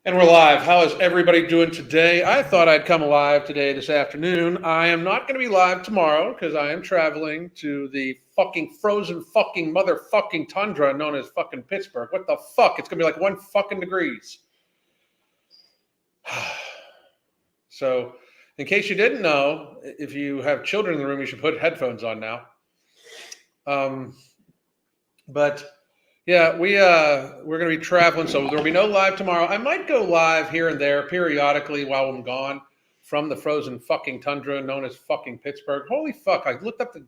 And we're live. How is everybody doing today? I thought I'd come live today, this afternoon. I am not going to be live tomorrow because I am traveling to the fucking frozen fucking motherfucking tundra known as fucking Pittsburgh. What the fuck? It's going to be like 1 fucking degrees. So, in case you didn't know, if you have children in the room, you should put headphones on now. But yeah, we're going to be traveling, so there will be no live tomorrow. I might go live here and there periodically while I'm gone from the frozen fucking tundra known as fucking Pittsburgh. Holy fuck! I looked up the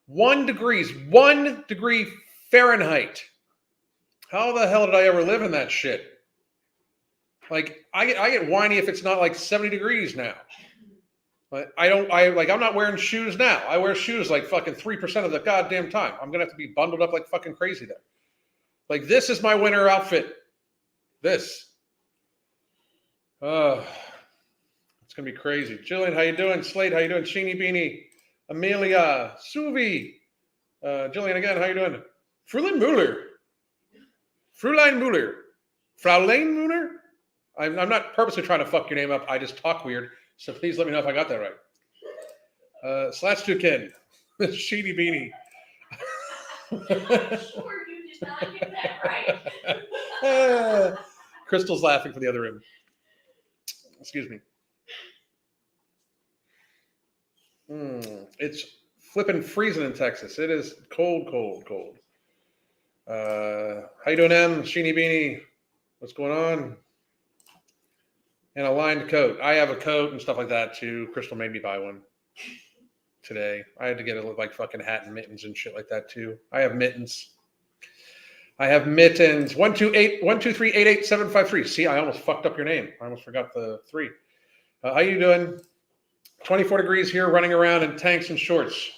1 degree Fahrenheit. How the hell did I ever live in that shit? Like I get whiny if it's not like 70 degrees now. But I'm not wearing shoes now. I wear shoes like fucking 3% of the goddamn time. I'm gonna have to be bundled up like fucking crazy there. Like this is my winter outfit. This. It's gonna be crazy. Jillian, how you doing? Slade, how you doing? Sheeny Beanie, Amelia, Suvi, Jillian again, how you doing? Fraulein Mueller. I'm not purposely trying to fuck your name up. I just talk weird. So please let me know if I got that right. Slatstukin, Sheeny Beanie. I'm sure you did not get that right. Crystal's laughing from the other room. Excuse me. It's flipping freezing in Texas. It is cold. How you doing, Em? Sheeny Beanie. What's going on? And a lined coat. I have a coat and stuff like that too. Crystal made me buy one today. I had to get a like fucking hat and mittens and shit like that too. I have mittens. 123888753. See, I almost fucked up your name. I almost forgot the 3. How you doing? 24 degrees here, running around in tanks and shorts.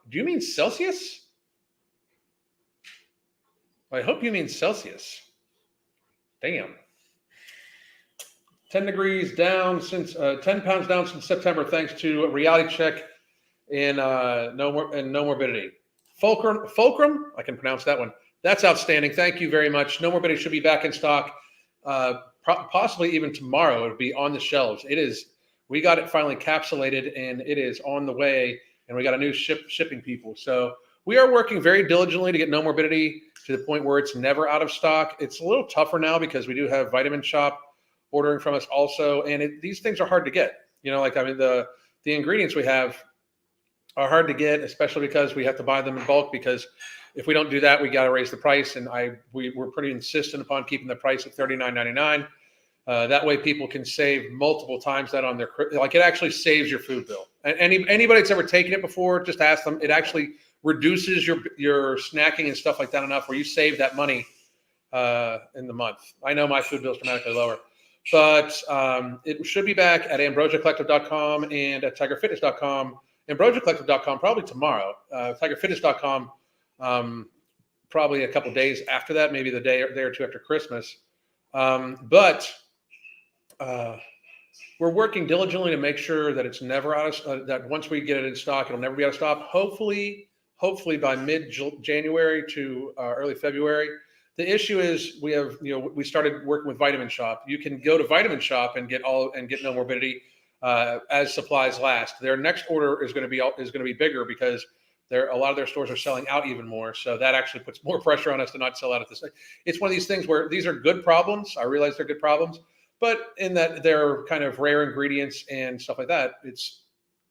Do you mean Celsius? I hope you mean Celsius. Damn. 10 degrees down since 10 pounds down since September, thanks to a reality check and no morbidity. Fulcrum, I can pronounce that one. That's outstanding. Thank you very much. No morbidity should be back in stock, possibly even tomorrow. It'll be on the shelves. It is. We got it finally capsulated, and it is on the way. And we got a new shipping people. So we are working very diligently to get no morbidity to the point where it's never out of stock. It's a little tougher now because we do have Vitamin Shop ordering from us also, and these things are hard to get. The ingredients we have are hard to get, especially because we have to buy them in bulk, because if we don't do that, we got to raise the price, and we're pretty insistent upon keeping the price at $39.99. That way people can save multiple times that on their, like, it actually saves your food bill. And anybody that's ever taken it before, just ask them. It actually reduces your snacking and stuff like that enough where you save that money in the month. I know my food bill is dramatically lower. But it should be back at ambrosiacollective.com and at tigerfitness.com. Ambrosiacollective.com probably tomorrow. Tigerfitness.com probably a couple days after that, maybe the day or two after Christmas. But we're working diligently to make sure that it's never out of that once we get it in stock, it'll never be out of stock. Hopefully by mid-January to early February. The issue is we started working with Vitamin Shop. You can go to Vitamin Shop and get no morbidity as supplies last. Their next order is going to be bigger because a lot of their stores are selling out even more. So that actually puts more pressure on us to not sell out at this. It's one of these things where these are good problems. I realize they're good problems, but in that they're kind of rare ingredients and stuff like that, it's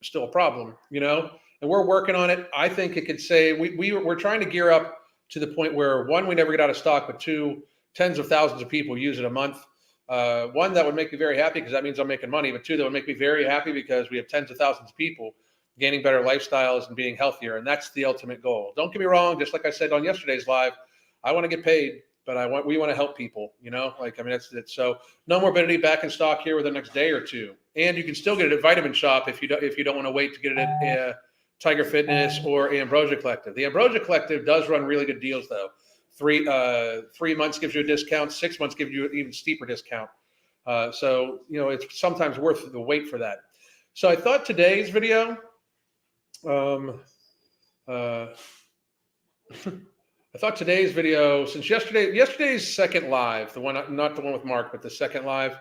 still a problem, And we're working on it. I think it could say we're trying to gear up to the point where, 1, we never get out of stock, but 2, tens of thousands of people use it a month. 1, that would make me very happy because that means I'm making money, but 2, that would make me very happy because we have tens of thousands of people gaining better lifestyles and being healthier, and that's the ultimate goal. Don't get me wrong, just like I said on yesterday's live, I want to get paid, but we want to help people, that's it. So no morbidity back in stock here within the next day or 2. And you can still get it at Vitamin Shop if you don't want to wait to get it at Tiger Fitness or Ambrosia Collective. The Ambrosia Collective does run really good deals, though. 3 months gives you a discount. 6 months gives you an even steeper discount. So it's sometimes worth the wait for that. So I thought today's video, I thought today's video, since yesterday's second live, the one, not the one with Mark, but the second live,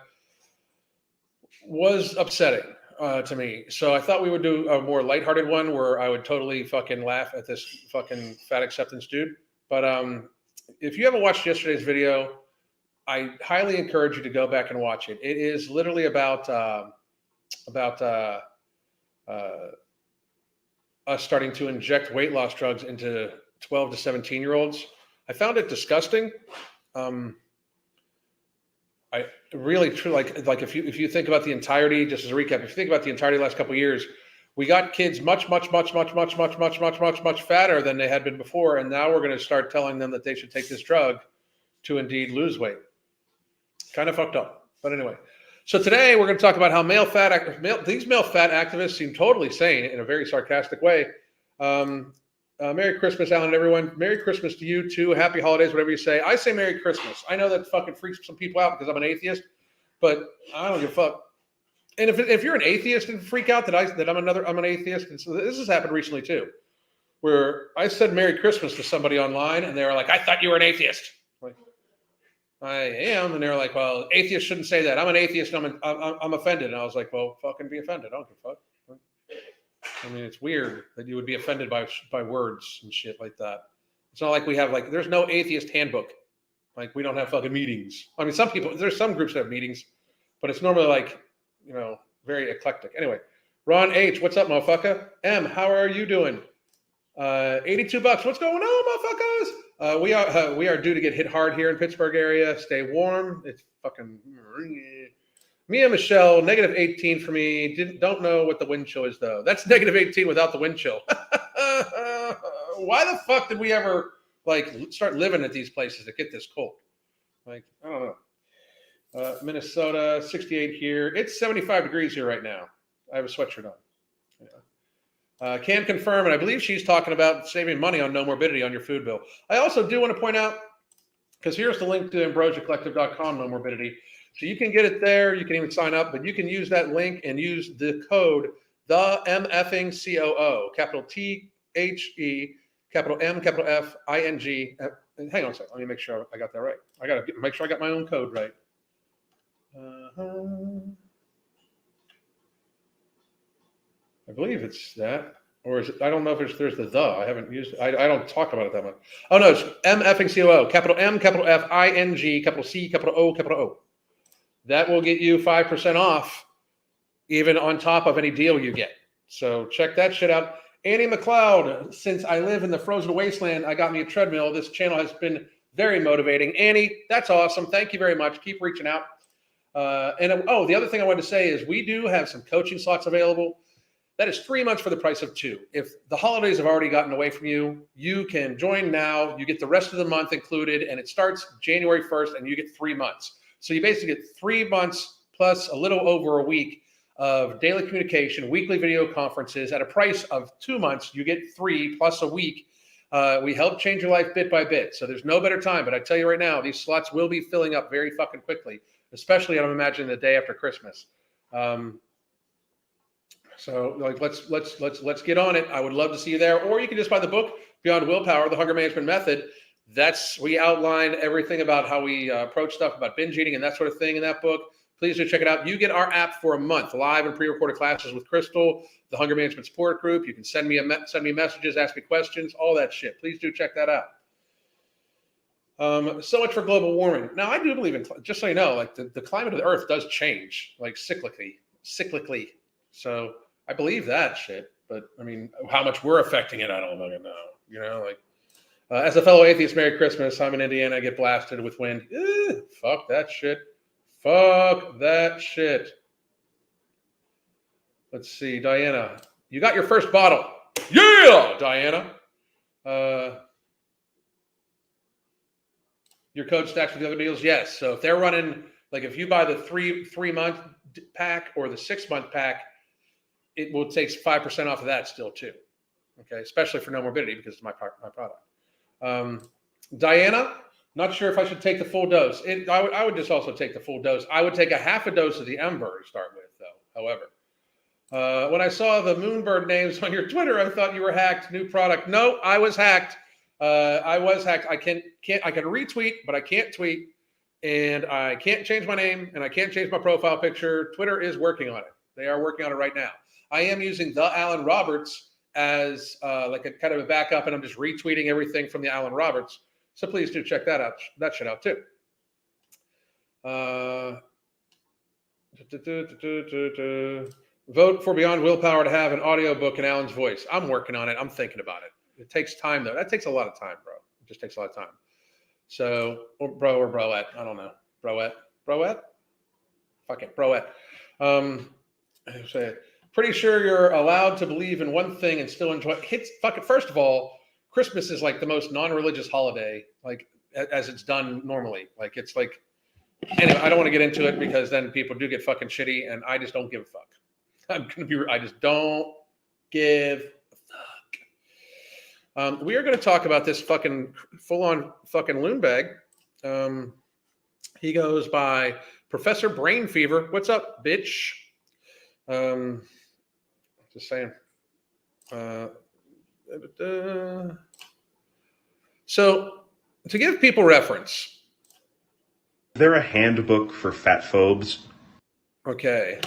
was upsetting to me. So I thought we would do a more lighthearted one where I would totally fucking laugh at this fucking fat acceptance dude. But if you haven't watched yesterday's video, I highly encourage you to go back and watch it. It is literally about us starting to inject weight loss drugs into 12 to 17-year-olds. I found it disgusting. I really like if you think about the entirety, just as a recap, if you think about the entirety of the last couple of years, we got kids much fatter than they had been before, and now we're going to start telling them that they should take this drug to indeed lose weight. Kind of fucked up, but anyway. So today we're going to talk about how these male fat activists seem totally sane in a very sarcastic way. Merry Christmas, Alan, and everyone. Merry Christmas to you too. Happy holidays, whatever you say. I say Merry Christmas. I know that fucking freaks some people out because I'm an atheist, but I don't give a fuck. And if you're an atheist and freak out that I'm an atheist, and so this has happened recently too, where I said Merry Christmas to somebody online, and they were like, "I thought you were an atheist." Like, I am, and they were like, "Well, atheists shouldn't say that. I'm an atheist. And I'm offended." And I was like, "Well, fucking be offended. I don't give a fuck." I mean, it's weird that you would be offended by words and shit like that. It's not like we have there's no atheist handbook. Like we don't have fucking meetings. I mean, there's some groups that have meetings, but it's normally very eclectic. Anyway, Ron H, what's up, motherfucker? M, how are you doing? $82. What's going on, motherfuckers? We are due to get hit hard here in Pittsburgh area. Stay warm. It's fucking. Mia Michelle, -18 for me. Don't know what the wind chill is though. That's -18 without the wind chill. Why the fuck did we ever start living at these places that get this cold? I don't know. Minnesota, 68 here. It's 75 degrees here right now. I have a sweatshirt on. Yeah. Can confirm, and I believe she's talking about saving money on no morbidity on your food bill. I also do want to point out, because here's the link to ambrosiacollective.com, no morbidity. So you can get it there. You can even sign up, but you can use that link and use the code THEMFING, capital THE, capital M, capital FING. Hang on a second. Let me make sure I got that right. I got to make sure I got my own code right. I believe it's that, or is it? I don't know if there's the. I haven't used. I don't talk about it that much. Oh no, it's MFING, capital M, capital FING, capital C, capital O. That will get you 5% off, even on top of any deal you get. So check that shit out. Annie McLeod, since I live in the frozen wasteland, I got me a treadmill. This channel has been very motivating. Annie, that's awesome. Thank you very much. Keep reaching out. The other thing I wanted to say is we do have some coaching slots available. That is 3 months for the price of 2. If the holidays have already gotten away from you, you can join now. You get the rest of the month included, and it starts January 1st, and you get 3 months. So you basically get 3 months plus a little over a week of daily communication, weekly video conferences at a price of 2 months. You get 3 plus a week. We help change your life bit by bit. So there's no better time. But I tell you right now, these slots will be filling up very fucking quickly, especially I'm imagining the day after Christmas. So let's get on it. I would love to see you there. Or you can just buy the book, Beyond Willpower, The Hunger Management Method. We outline everything about how we approach stuff about binge eating and that sort of thing in that book. Please do check it out. You get our app for a month, live and pre-recorded classes with Crystal, the Hunger Management Support Group. You can send me messages, ask me questions, all that shit. Please do check that out. So much for global warming. Now, I do believe in, just so you know, the climate of the Earth does change, cyclically. So I believe that shit. But I mean, how much we're affecting it, I don't fucking know. As a fellow atheist, Merry Christmas. I'm in Indiana. I get blasted with wind. Fuck that shit. Let's see. Diana, you got your first bottle. Yeah, Diana. Your code stacks with the other deals? Yes. So if they're running, if you buy the three-month pack or the 6-month pack, it will take 5% off of that still too. Okay, especially for no morbidity because it's my product. Diana, not sure if I should take the full dose. I would just also take the full dose. I would take a half a dose of the Ember to start with, though. However, when I saw the Moonbird names on your Twitter, I thought you were hacked. New product. No, I was hacked. I was hacked. I can retweet, but I can't tweet, and I can't change my name, and I can't change my profile picture. Twitter is working on it. They are working on it right now. I am using the Alan Roberts as like a kind of a backup, and I'm just retweeting everything from the Alan Roberts. So please do check that shit out too. Vote for Beyond Willpower to have an audiobook in Alan's voice. I'm working on it. I'm thinking about it. It takes time though. That takes a lot of time, bro. It just takes a lot of time. So, bro or broette, I don't know. Broette? Fuck it, broette. I say, pretty sure you're allowed to believe in one thing and still enjoy it. Fuck it. First of all, Christmas is like the most non-religious holiday, like as it's done normally. Like it's like, anyway, I don't want to get into it because then people do get fucking shitty, and I just don't give a fuck. I just don't give a fuck. We are going to talk about this fucking full-on fucking loon bag. He goes by Professor Brain Fever. What's up, bitch? Just saying. So to give people reference. Is there a handbook for fat phobes? Okay.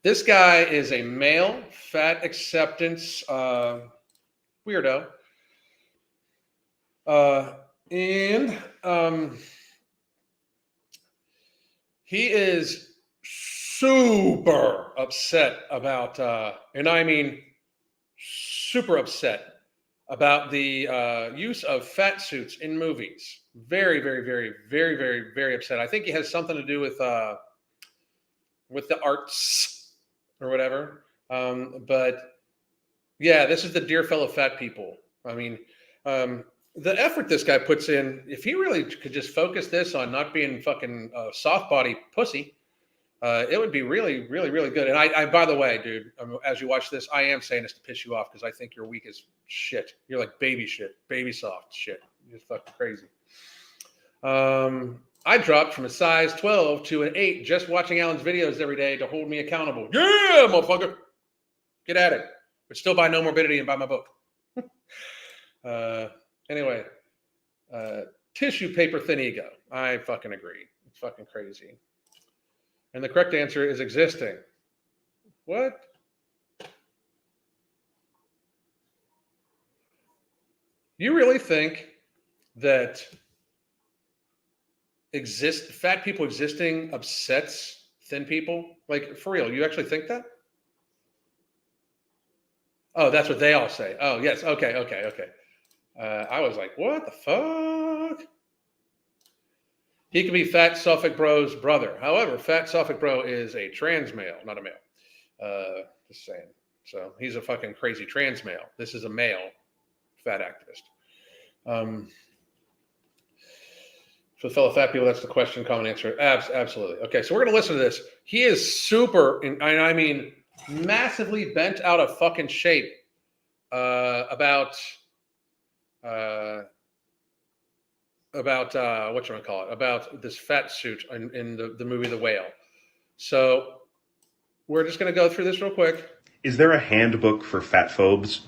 This guy is a male fat acceptance weirdo. And he is super upset about, and I mean super upset about the use of fat suits in movies. Very, very, very, very, very, very upset. I think it has something to do with the arts or whatever. But yeah, this is the dear fellow fat people. I mean, the effort this guy puts in, if he really could just focus this on not being fucking soft body pussy, it would be really, really, really good. And I by the way, dude, as you watch this, I am saying this to piss you off because I think you're weak as shit. You're like baby shit, baby soft shit. You're fucking crazy. I dropped from a size 12 to an 8 just watching Alan's videos every day to hold me accountable. Yeah, motherfucker. Get at it. But still buy No Morbidity and buy my book. Anyway, tissue paper thin ego. I fucking agree. It's fucking crazy. And the correct answer is existing. What? You really think that fat people existing upsets thin people? Like, for real, you actually think that? Oh, that's what they all say. Oh, yes. Okay. I was like, what the fuck? He could be Fat Suffolk Bro's brother. However, Fat Suffolk Bro is a trans male, not a male. Just saying. So he's a fucking crazy trans male. This is a male fat activist. For the fellow fat people, that's the question, common answer. Absolutely. Okay, so we're going to listen to this. He is super, I mean, massively bent out of fucking shape about whatchamacallit, about this fat suit in the movie The Whale. So we're just going to go through this real quick. Is there a handbook for fat phobes?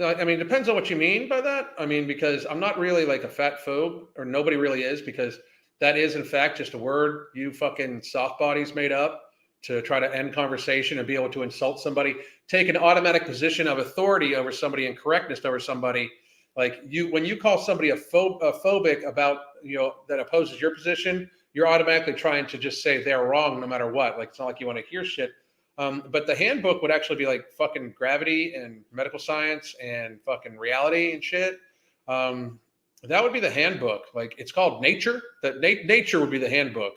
I mean, it depends on what you mean by that. I mean, because I'm not really like a fat phobe, or nobody really is, because that is, in fact, just a word you fucking soft bodies made up to try to end conversation and be able to insult somebody, take an automatic position of authority over somebody and correctness over somebody. Like when you call somebody a phobic about, that opposes your position, you're automatically trying to just say they're wrong no matter what. Like, it's not like you want to hear shit. But the handbook would actually be like fucking gravity and medical science and fucking reality and shit. That would be the handbook. Like, it's called Nature. That Nature would be the handbook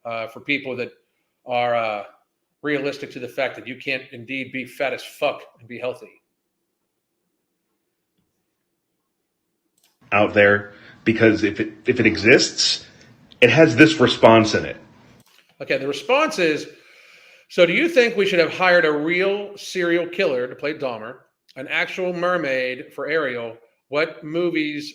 for people that are realistic to the fact that you can't indeed be fat as fuck and be healthy. Out there, because if it exists, it has this response in it. Okay, the response is, so do you think we should have hired a real serial killer to play Dahmer, an actual mermaid for Ariel? What movies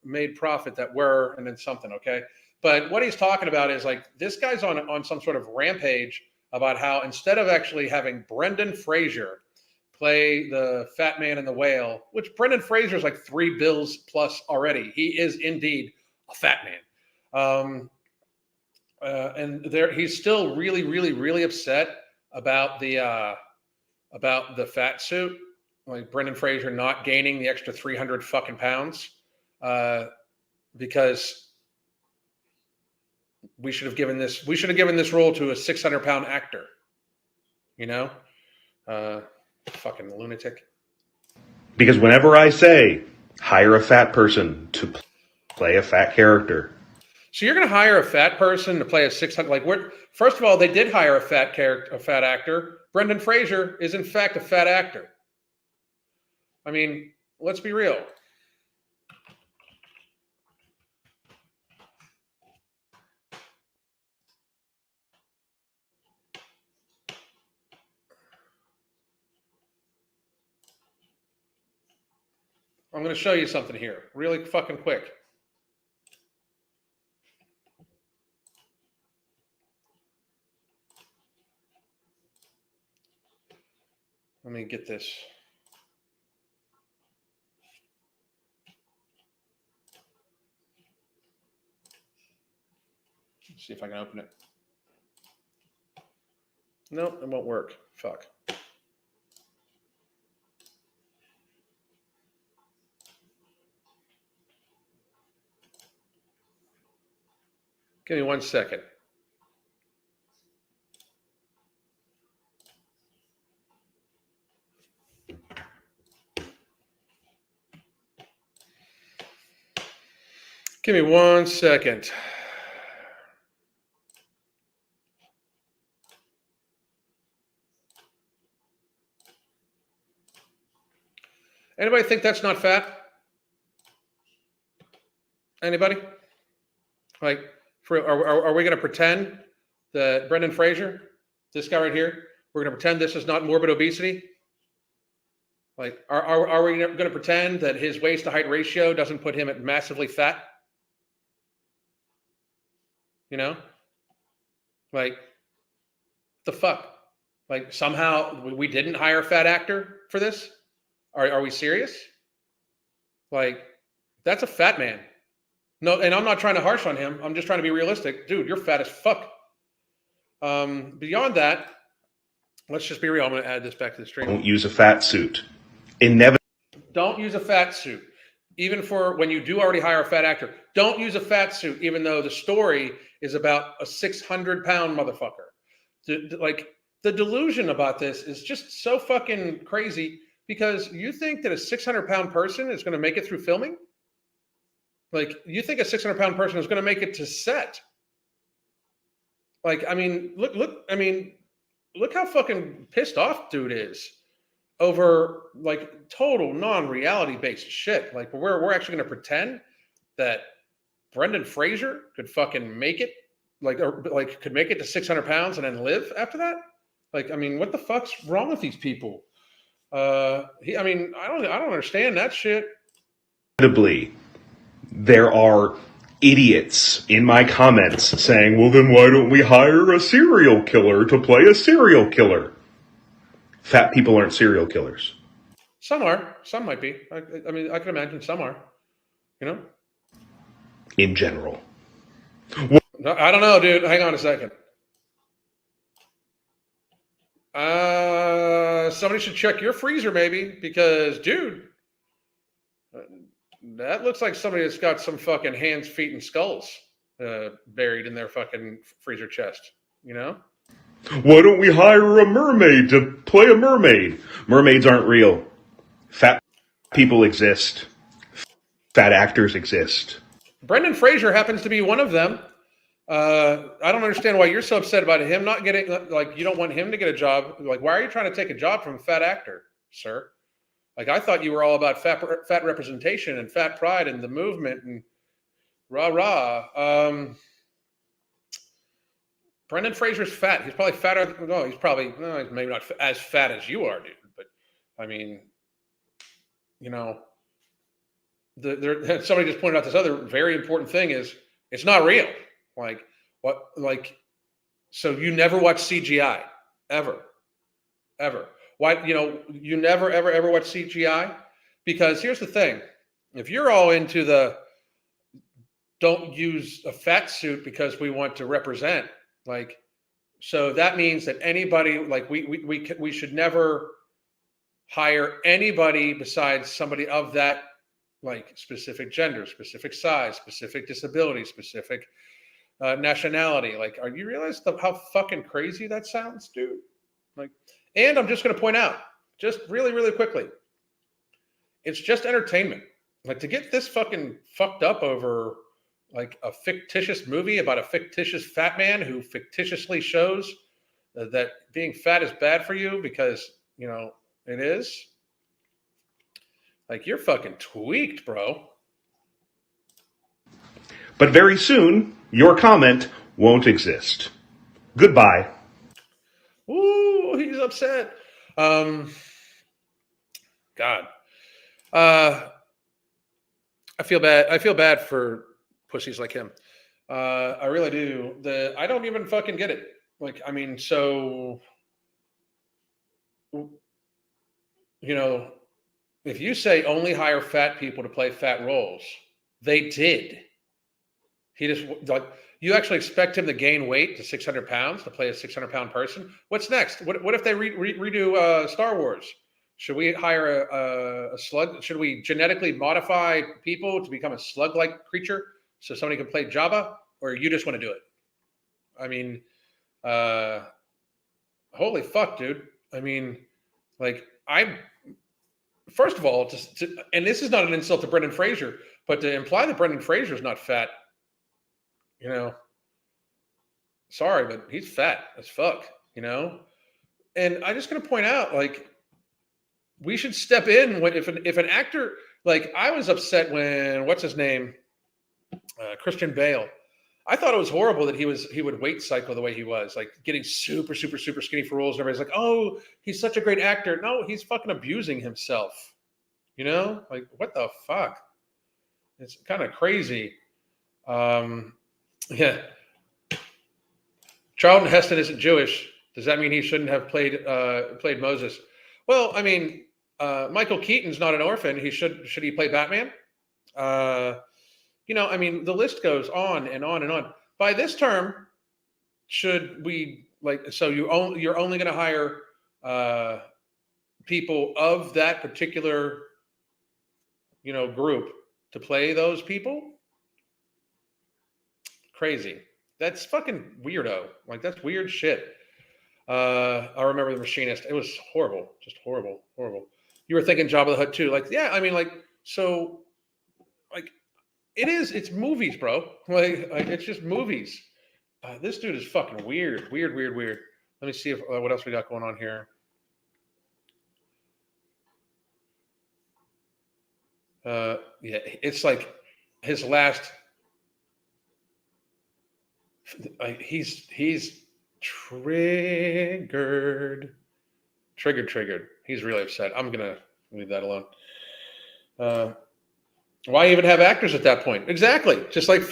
made profit that were, and then something, okay? But what he's talking about is like, this guy's on some sort of rampage about how instead of actually having Brendan Fraser play the fat man in The Whale, which Brendan Fraser is like 3 bills plus already. He is indeed a fat man. And he's still really, really, really upset about the fat suit, like Brendan Fraser not gaining the extra 300 fucking pounds, because we should have given this role to a 600-pound actor, you know, fucking lunatic. Because whenever I say hire a fat person to play a fat character. So you're going to hire a fat person to play a 600, first of all, they did hire a fat actor. Brendan Fraser is in fact a fat actor. I mean, let's be real. I'm going to show you something here really fucking quick. Let me get this. Let's see if I can open it. Nope, it won't work. Fuck. Give me 1 second. Give me 1 second. Anybody think that's not fat? Anybody? Like, are we going to pretend that Brendan Fraser, this guy right here, we're going to pretend this is not morbid obesity? Like, are we going to pretend that his waist to height ratio doesn't put him at massively fat? You know? Like, the fuck? Like, somehow we didn't hire a fat actor for this? Are we serious? Like, that's a fat man. No, and I'm not trying to harsh on him. I'm just trying to be realistic. Dude, you're fat as fuck. Beyond that, let's just be real. I'm going to add this back to the stream. Don't use a fat suit. Don't use a fat suit. Even for when you do already hire a fat actor, don't use a fat suit, even though the story is about a 600-pound motherfucker. Like, the delusion about this is just so fucking crazy, because you think that a 600-pound person is going to make it through filming? Like, you think a 600-pound person is going to make it to set? Like, I mean, look how fucking pissed off dude is over like total non-reality based shit. Like, we're actually going to pretend that Brendan Fraser could fucking make it, could make it to 600 pounds and then live after that? Like, I mean, what the fuck's wrong with these people? I don't understand that shit. There are idiots in my comments saying, well, then why don't we hire a serial killer to play a serial killer? Fat people aren't serial killers. Some are. Some might be. I mean, I can imagine some are. You know? In general. I don't know, dude. Hang on a second. Somebody should check your freezer, maybe, because, dude, that looks like somebody that's got some fucking hands, feet, and skulls buried in their fucking freezer chest, you know? Why don't we hire a mermaid to play a mermaid? Mermaids aren't real. Fat people exist. Fat actors exist. Brendan Fraser happens to be one of them. I don't understand why you're so upset about him not getting, like, you don't want him to get a job. Like, why are you trying to take a job from a fat actor, sir? Like, I thought you were all about fat representation and fat pride and the movement and rah. Brendan Fraser's fat. He's probably fatter. No, he's maybe not as fat as you are, dude. But I mean, you know, somebody just pointed out this other very important thing is it's not real. Like, what? Like, so you never watch CGI ever? Why, you never, ever, ever watch CGI? Because here's the thing. If you're all into the don't use a fat suit because we want to represent, like, so that means that anybody, like, we should never hire anybody besides somebody of that, like, specific gender, specific size, specific disability, specific nationality. Like, are you realize how fucking crazy that sounds, dude? Like, and I'm just going to point out, just really, really quickly, it's just entertainment. Like, to get this fucking fucked up over like a fictitious movie about a fictitious fat man who fictitiously shows that being fat is bad for you because, it is. Like, you're fucking tweaked, bro. But very soon, your comment won't exist. Goodbye. Ooh, he's upset. God. I feel bad. I feel bad for pussies like him. I really do. I don't even fucking get it. Like, I mean, so, if you say only hire fat people to play fat roles, they did. He just, like, you actually expect him to gain weight to 600 pounds to play a 600-pound person? What's next? What if they redo Star Wars? Should we hire a slug? Should we genetically modify people to become a slug-like creature so somebody can play Jabba? Or you just want to do it? I mean, holy fuck, dude. I mean, like, first of all, and this is not an insult to Brendan Fraser, but to imply that Brendan Fraser is not fat, sorry, but he's fat as fuck, And I'm just going to point out, like, we should step in if an actor, like, I was upset when, what's his name? Christian Bale. I thought it was horrible that he would weight cycle the way he was, like, getting super, super, super skinny for roles. And everybody's like, oh, he's such a great actor. No, he's fucking abusing himself. Like, what the fuck? It's kind of crazy. Yeah. Charlton Heston isn't Jewish. Does that mean he shouldn't have played Moses? Well, I mean, Michael Keaton's not an orphan. Should he play Batman? I mean, the list goes on and on and on. By this term, should we, like, so you're only going to hire people of that particular group to play those people? Crazy. That's fucking weirdo. Like, that's weird shit. I remember The Machinist. It was horrible. Just horrible. You were thinking Jabba the Hutt too. Like, yeah, I mean, like, so, like, it's movies, bro. Like it's just movies. This dude is fucking weird. Let me see if what else we got going on here. Yeah, it's like his last. He's triggered. He's really upset. I'm gonna leave that alone. Why even have actors at that point? Exactly. Just like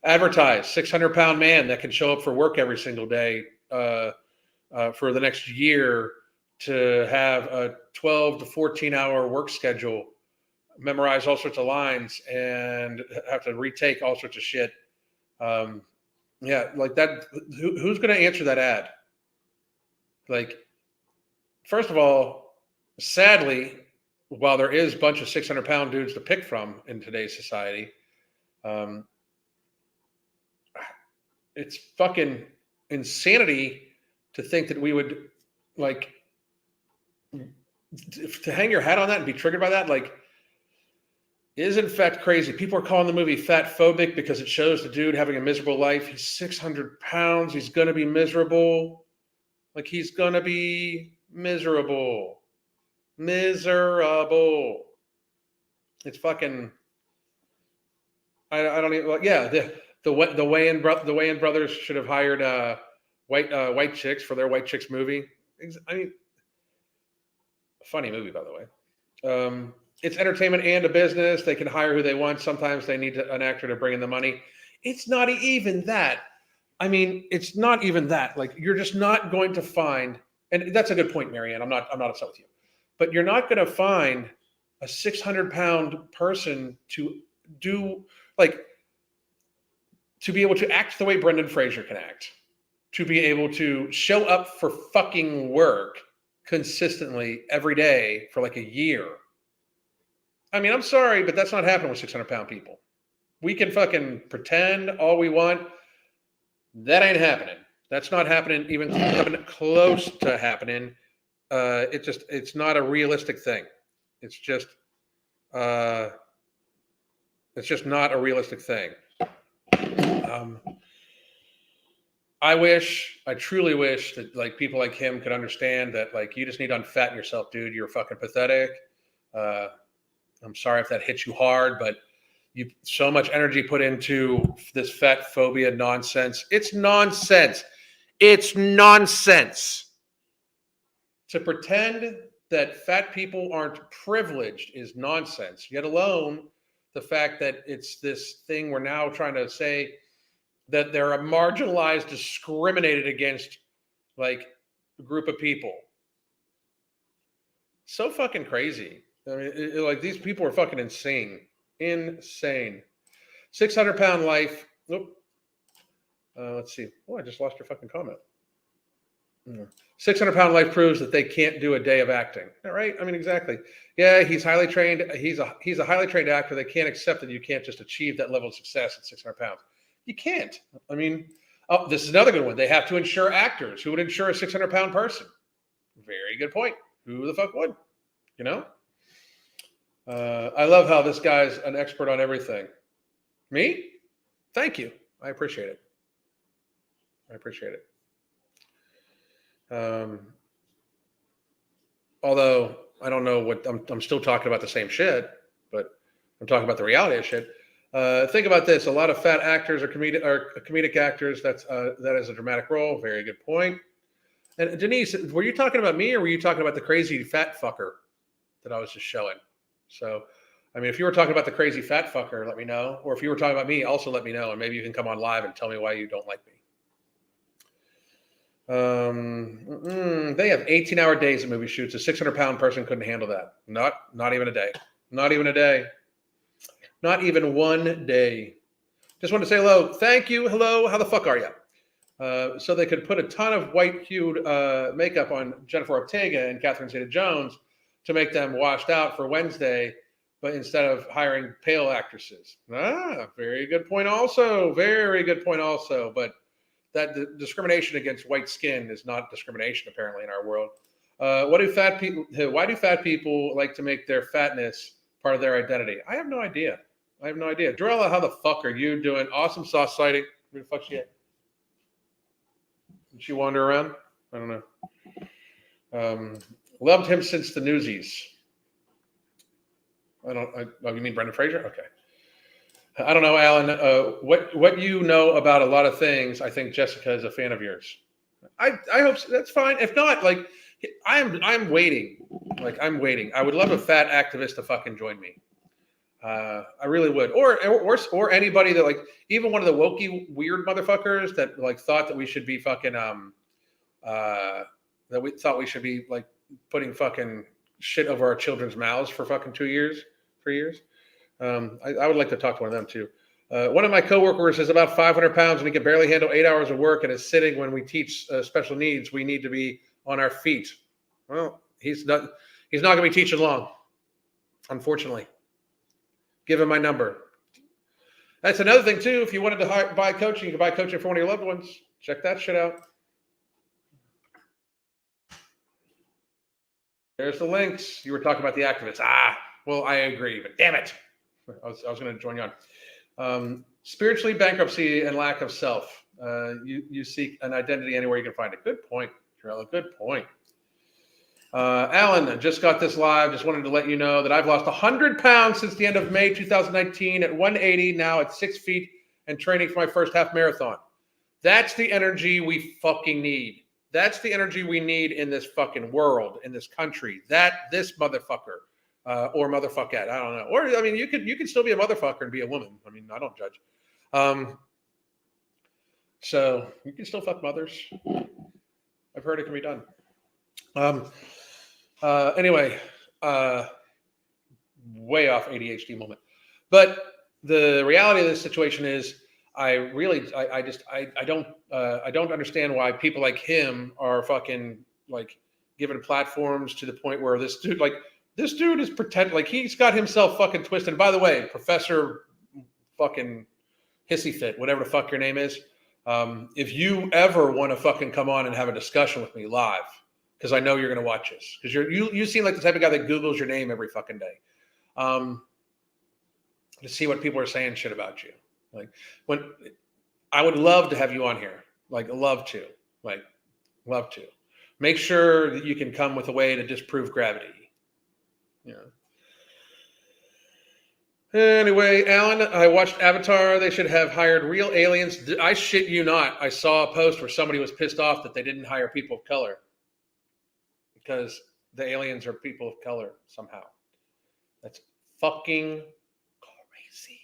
advertise 600-pound man that can show up for work every single day for the next year to have a 12 to 14-hour work schedule, memorize all sorts of lines, and have to retake all sorts of shit. Yeah, like that. Who's going to answer that ad? Like, first of all, sadly, while there is a bunch of 600-pound dudes to pick from in today's society, it's fucking insanity to think that we would, like, to hang your hat on that and be triggered by that, like, is in fact crazy. People are calling the movie fat phobic because it shows the dude having a miserable life. He's 600 pounds. He's going to be miserable. Like, he's going to be miserable. It's fucking, I don't even, like, yeah, the Wayans brothers should have hired white chicks for their white chicks movie. I mean, funny movie, by the way. It's entertainment and a business. They can hire who they want. Sometimes they need an actor to bring in the money. It's not even that. I mean, it's not even that. Like, you're just not going to find, and that's a good point, Marianne. I'm not upset with you, but you're not going to find a 600-pound person to do to be able to act the way Brendan Fraser can act, to be able to show up for fucking work consistently every day for like a year. I mean, I'm sorry, but that's not happening with 600-pound people. We can fucking pretend all we want. That ain't happening. That's not happening, even coming close to happening. It's not a realistic thing. It's just not a realistic thing. I truly wish that like people like him could understand that like you just need to unfatten yourself, dude. You're fucking pathetic. I'm sorry if that hits you hard, but you so much energy put into this fat phobia nonsense. It's nonsense. It's nonsense. To pretend that fat people aren't privileged is nonsense, yet alone the fact that it's this thing we're now trying to say that they're a marginalized, discriminated against, like, a group of people. So fucking crazy. I mean, like, these people are fucking insane. Insane. 600-pound life. Nope. Let's see. Oh, I just lost your fucking comment. 600-pound life proves that they can't do a day of acting. All right. I mean, exactly. Yeah, he's highly trained. He's a highly trained actor. They can't accept that you can't just achieve that level of success at 600 pounds. You can't. I mean, oh, this is another good one. They have to insure actors. Who would insure a 600-pound person? Very good point. Who the fuck would? You know? I love how this guy's an expert on everything. Me? Thank you. I appreciate it. Although I don't know what I'm still talking about the same shit, but I'm talking about the reality of shit. Think about this: a lot of fat actors are comedic actors. That is a dramatic role. Very good point. And Denise, were you talking about me, or were you talking about the crazy fat fucker that I was just showing? So, I mean, if you were talking about the crazy fat fucker, let me know. Or if you were talking about me, also let me know, and maybe you can come on live and tell me why you don't like me. They have 18-hour days at movie shoots. A 600-pound person couldn't handle that. Not even a day. Not even a day. Not even one day. Just want to say hello. Thank you. Hello. How the fuck are you? So they could put a ton of white-hued makeup on Jennifer Ortega and Catherine Zeta-Jones to make them washed out for Wednesday, but instead of hiring pale actresses. Very good point also. Very good point also. But that discrimination against white skin is not discrimination, apparently, in our world. Why do fat people like to make their fatness part of their identity? I have no idea. Dorella, how the fuck are you doing? Awesome sauce sighting. Where the fuck she at? Did she wander around? I don't know. Loved him since the Newsies. You mean Brendan Fraser? Okay. I don't know, Alan. What you know about a lot of things? I think Jessica is a fan of yours. I hope so. That's fine. If not, like, I'm waiting. Like, I'm waiting. I would love a fat activist to fucking join me. I really would. Or anybody that, like, even one of the wokey weird motherfuckers that like thought that we should be fucking that we thought we should be like putting fucking shit over our children's mouths for fucking 3 years. I would like to talk to one of them too. One of my coworkers is about 500 pounds and he can barely handle 8 hours of work and is sitting when we teach special needs. We need to be on our feet. Well, he's not going to be teaching long, unfortunately. Give him my number. That's another thing too. If you wanted to buy coaching, you can buy coaching for one of your loved ones. Check that shit out. There's the links. You were talking about the activists. Well, I agree, but damn it. I was going to join you on. Spiritually, bankruptcy and lack of self. You seek an identity anywhere you can find it. Good point, Trella. Good point. Alan, just got this live. Just wanted to let you know that I've lost 100 pounds since the end of May 2019 at 180, now at 6 feet and training for my first half marathon. That's the energy we fucking need. That's the energy we need in this fucking world, in this country. This motherfucker. Or motherfuckette, I don't know. Or I mean, you could still be a motherfucker and be a woman. I mean, I don't judge. So you can still fuck mothers. I've heard it can be done. Anyway, way off ADHD moment. But the reality of this situation is, I don't understand why people like him are fucking like given platforms to the point where this dude is pretend like he's got himself fucking twisted. And by the way, Professor fucking Hissy Fit, whatever the fuck your name is, if you ever want to fucking come on and have a discussion with me live, because I know you're going to watch this, because you seem like the type of guy that Googles your name every fucking day, to see what people are saying shit about you. Like, when I would love to have you on here, like love to. Make sure that you can come with a way to disprove gravity. Yeah. Anyway, Alan, I watched Avatar. They should have hired real aliens. I shit you not. I saw a post where somebody was pissed off that they didn't hire people of color because the aliens are people of color somehow. That's fucking crazy.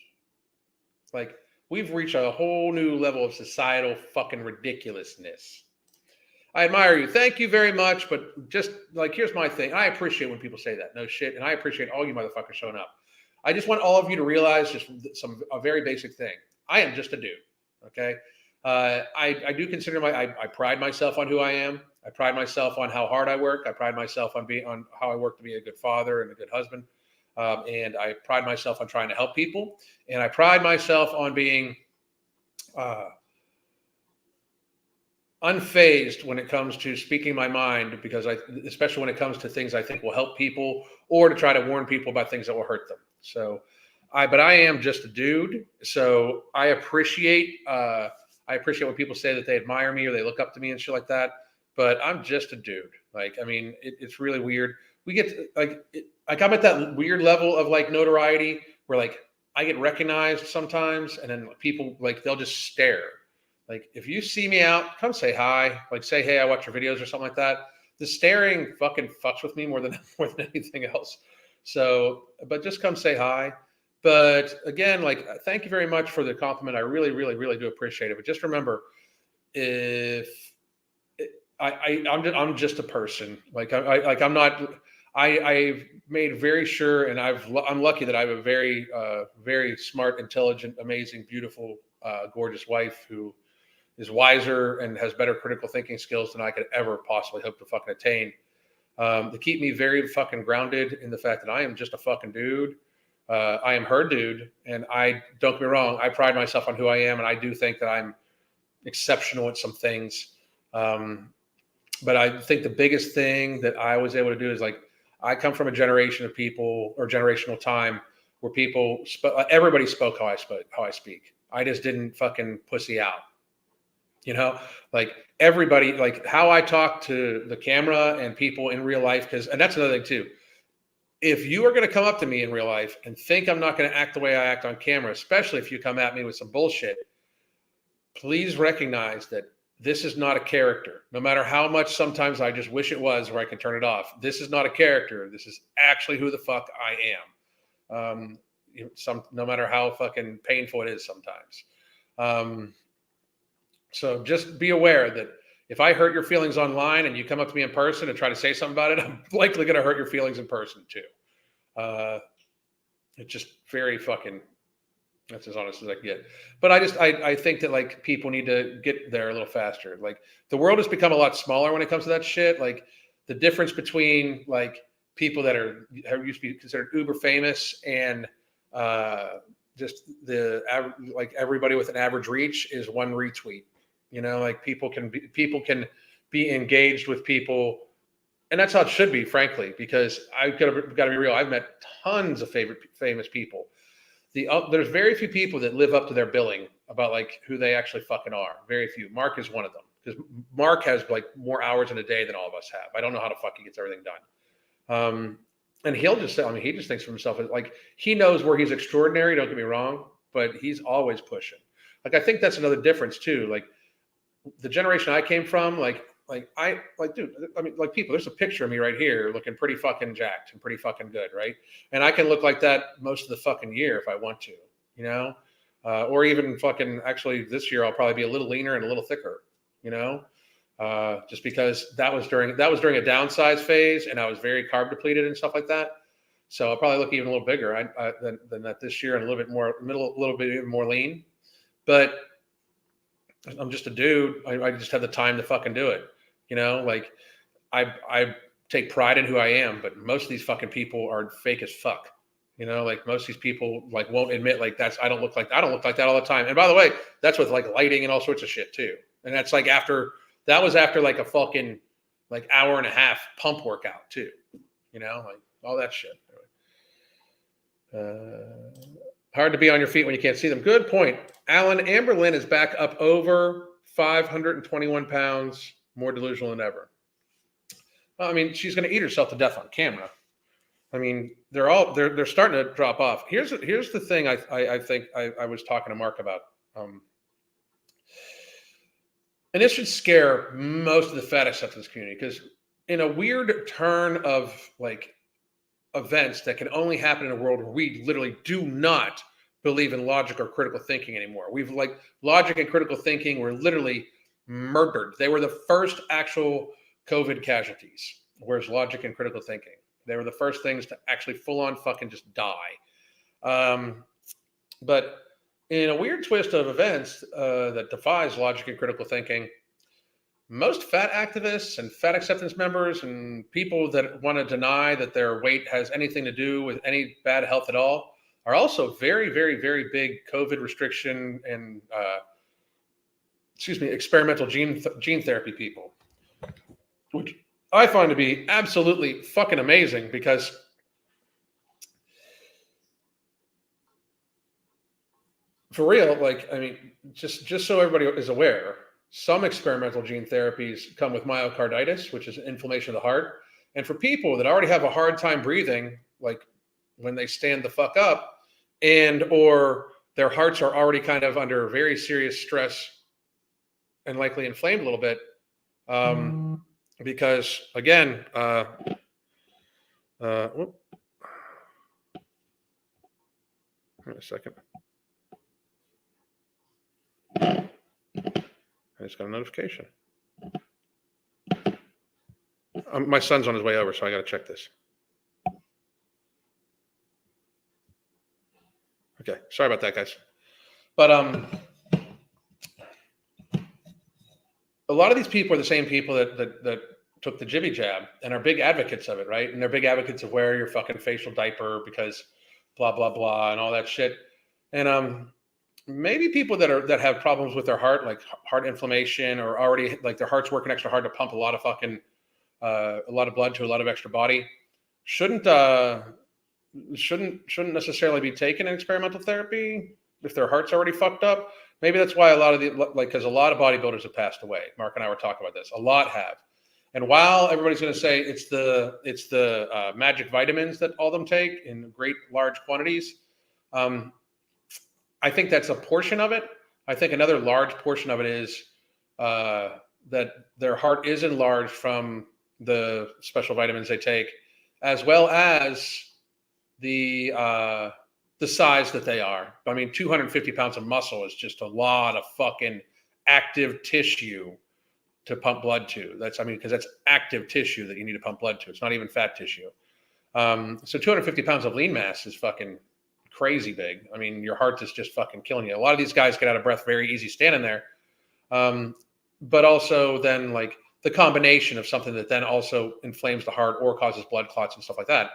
Like, we've reached a whole new level of societal fucking ridiculousness. I admire you. Thank you very much. But just like, here's my thing. I appreciate when people say that. No shit. And I appreciate all you motherfuckers showing up. I just want all of you to realize just a very basic thing. I am just a dude. Okay. I do consider I pride myself on who I am. I pride myself on how hard I work. I pride myself on how I work to be a good father and a good husband. And I pride myself on trying to help people. And I pride myself on being unfazed when it comes to speaking my mind, because especially when it comes to things I think will help people, or to try to warn people about things that will hurt them. So but I am just a dude. So I appreciate when people say that they admire me or they look up to me and shit like that. But I'm just a dude. Like, I mean, it's really weird. We get to, like I'm at that weird level of like notoriety where like I get recognized sometimes, and then people like they'll just stare. Like, if you see me out, come say hi. Like, say, hey, I watch your videos or something like that. The staring fucking fucks with me more than anything else. So, but just come say hi. But again, like, thank you very much for the compliment. I really, really, really do appreciate it. But just remember, I'm just a person. Like, I'm not. I've made very sure, and I'm lucky that I have a very, very smart, intelligent, amazing, beautiful, gorgeous wife who is wiser and has better critical thinking skills than I could ever possibly hope to fucking attain. To keep me very fucking grounded in the fact that I am just a fucking dude. I am her dude, and don't get me wrong, I pride myself on who I am, and I do think that I'm exceptional at some things. But I think the biggest thing that I was able to do is, like, I come from a generation of people, or generational time, where everybody spoke how I speak. I just didn't fucking pussy out. You know, like, everybody, like how I talk to the camera and people in real life. And that's another thing too. If you are going to come up to me in real life and think I'm not going to act the way I act on camera, especially if you come at me with some bullshit, please recognize that this is not a character. No matter how much sometimes I just wish it was, where I can turn it off. This is not a character. This is actually who the fuck I am. No matter how fucking painful it is sometimes. So just be aware that if I hurt your feelings online and you come up to me in person and try to say something about it, I'm likely going to hurt your feelings in person too. It's just very fucking, that's as honest as I can get. But I think that, like, people need to get there a little faster. Like, the world has become a lot smaller when it comes to that shit. Like, the difference between, like, people that used to be considered uber famous and just like everybody with an average reach is one retweet. You know, like, people can be engaged with people, and that's how it should be, frankly, because I've got to be real. I've met tons of famous people. There's very few people that live up to their billing about, like, who they actually fucking are. Very few. Mark is one of them, because Mark has, like, more hours in a day than all of us have. I don't know how the fuck he gets everything done. And he just thinks for himself, like, he knows where he's extraordinary. Don't get me wrong, but he's always pushing. Like, I think that's another difference too. Like, the generation I came from, dude, I mean, like, people, there's a picture of me right here looking pretty fucking jacked and pretty fucking good, right? And I can look like that most of the fucking year if I want to, you know? Or even fucking, actually, this year I'll probably be a little leaner and a little thicker, you know? just because that was during a downsize phase, and I was very carb depleted and stuff like that. So I'll probably look even a little bigger than that this year, and a little bit even more lean. But I'm just a dude. I just have the time to fucking do it. Like I take pride in who I am, but most of these fucking people are fake as fuck. Like most of these people like won't admit like I don't look like that all the time. And by the way, that's with like lighting and all sorts of shit too. And that's like after like a fucking like hour and a half pump workout too. Like all that shit. Hard to be on your feet when you can't see them. Good point. Alan, Amber Lynn is back up over 521 pounds, more delusional than ever. Well, I mean, she's going to eat herself to death on camera. I mean, they're starting to drop off. Here's the thing I think I was talking to Mark about. And this should scare most of the fat acceptance community, because in a weird turn of like events that can only happen in a world where we literally do not believe in logic or critical thinking anymore. We've like logic and critical thinking were literally murdered. They were the first actual COVID casualties, whereas logic and critical thinking, they were the first things to actually full on fucking just die. But in a weird twist of events that defies logic and critical thinking, most fat activists and fat acceptance members and people that want to deny that their weight has anything to do with any bad health at all are also very, very, very big COVID restriction and, experimental gene therapy people, which I find to be absolutely fucking amazing, because for real, like, I mean, just so everybody is aware, some experimental gene therapies come with myocarditis, which is inflammation of the heart. And for people that already have a hard time breathing, like when they stand the fuck up, and or their hearts are already kind of under very serious stress and likely inflamed a little bit, because again, wait a second. I just got a notification. My son's on his way over, so I got to check this. Okay, sorry about that, guys. But a lot of these people are the same people that took the jibby jab and are big advocates of it, right? And they're big advocates of wear your fucking facial diaper because blah blah blah and all that shit. And maybe people that have problems with their heart, like heart inflammation, or already like their heart's working extra hard to pump a lot of blood to a lot of extra body, shouldn't necessarily be taking an experimental therapy if their heart's already fucked up. Maybe that's why a lot of because a lot of bodybuilders have passed away. Mark and I were talking about this. A lot have. And while everybody's going to say it's the magic vitamins that all of them take in great large quantities, I think that's a portion of it. I think another large portion of it is that their heart is enlarged from the special vitamins they take, as well as the size that they are. I mean, 250 pounds of muscle is just a lot of fucking active tissue to pump blood to. Because that's active tissue that you need to pump blood to. It's not even fat tissue. So 250 pounds of lean mass is fucking crazy big. I mean, your heart is just fucking killing you. A lot of these guys get out of breath very easy standing there. But also then like the combination of something that then also inflames the heart or causes blood clots and stuff like that,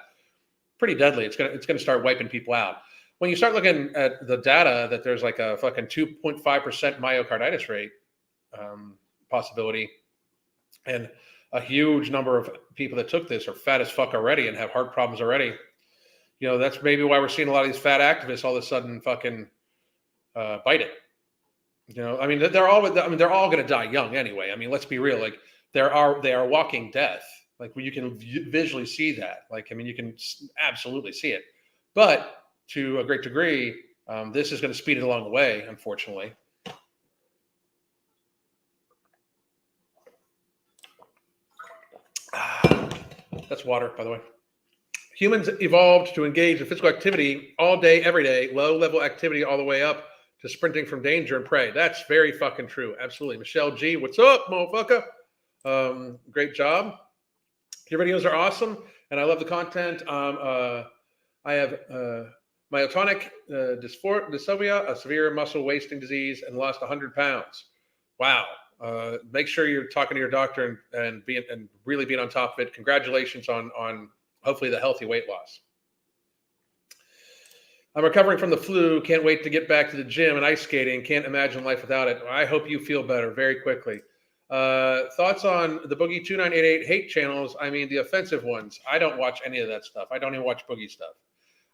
pretty deadly. It's gonna start wiping people out. When you start looking at the data that there's like a fucking 2.5% myocarditis rate possibility, and a huge number of people that took this are fat as fuck already and have heart problems already. That's maybe why we're seeing a lot of these fat activists all of a sudden fucking bite it. I mean, they're all going to die young anyway. I mean, let's be real. Like they are walking death. Like you can visually see that. Like, I mean, you can absolutely see it. But to a great degree, this is going to speed it along the way, unfortunately. That's water, by the way. Humans evolved to engage in physical activity all day, every day, low-level activity all the way up to sprinting from danger and prey. That's very fucking true. Absolutely. Michelle G, what's up, motherfucker? Great job. Your videos are awesome, and I love the content. I have myotonic dystonia, a severe muscle wasting disease, and lost 100 pounds. Wow. Make sure you're talking to your doctor and really being on top of it. Congratulations on hopefully the healthy weight loss. I'm recovering from the flu. Can't wait to get back to the gym and ice skating. Can't imagine life without it. I hope you feel better very quickly. Thoughts on the Boogie 2988 hate channels? I mean, the offensive ones. I don't watch any of that stuff. I don't even watch Boogie stuff.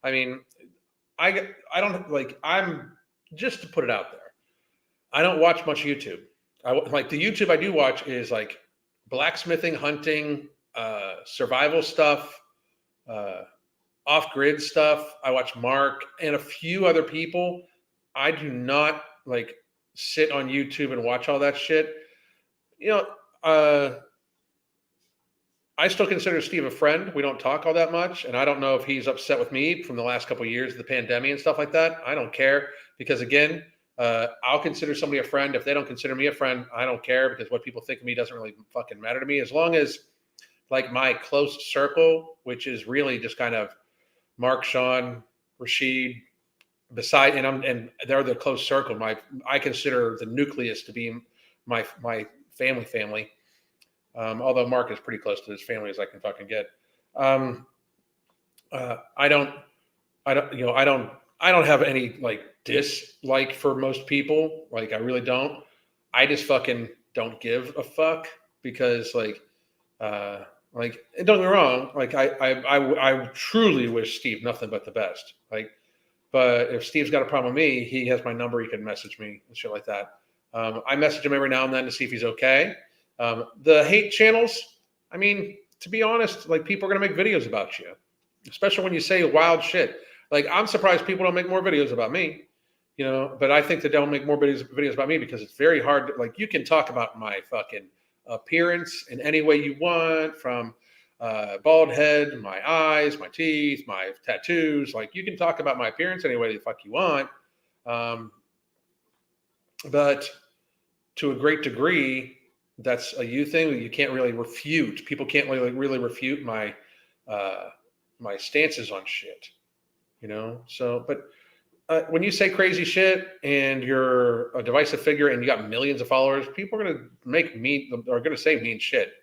I mean, I don't like. I'm just to put it out there. I don't watch much YouTube. Like the YouTube I do watch is like blacksmithing, hunting, survival stuff. Off-grid stuff. I watch Mark and a few other people. I do not like sit on YouTube and watch all that shit. I still consider Steve a friend. We don't talk all that much, and I don't know if he's upset with me from the last couple of years of the pandemic and stuff like that. I don't care because again, I'll consider somebody a friend. If they don't consider me a friend, I don't care because what people think of me doesn't really fucking matter to me. As long as like my close circle, which is really just kind of Mark, Sean, Rashid, and they're the close circle. I consider the nucleus to be my family. Although Mark is pretty close to his family as I can fucking get. I don't have any like dislike for most people. Like I really don't. I just fucking don't give a fuck because and don't get me wrong, like I truly wish Steve nothing but the best. Like, but if Steve's got a problem with me, he has my number. He can message me and shit like that. I message him every now and then to see if he's okay. The hate channels, I mean, to be honest, like people are gonna make videos about you, especially when you say wild shit. Like I'm surprised people don't make more videos about me, but I think they don't make more videos about me because it's very hard to, like you can talk about my fucking appearance in any way you want, from bald head, my eyes, my teeth, my tattoos. Like you can talk about my appearance any way the fuck you want. But to a great degree, that's a you thing that you can't really refute. People can't really refute my my stances on shit, So, but when you say crazy shit and you're a divisive figure and you got millions of followers, people are going to say mean shit.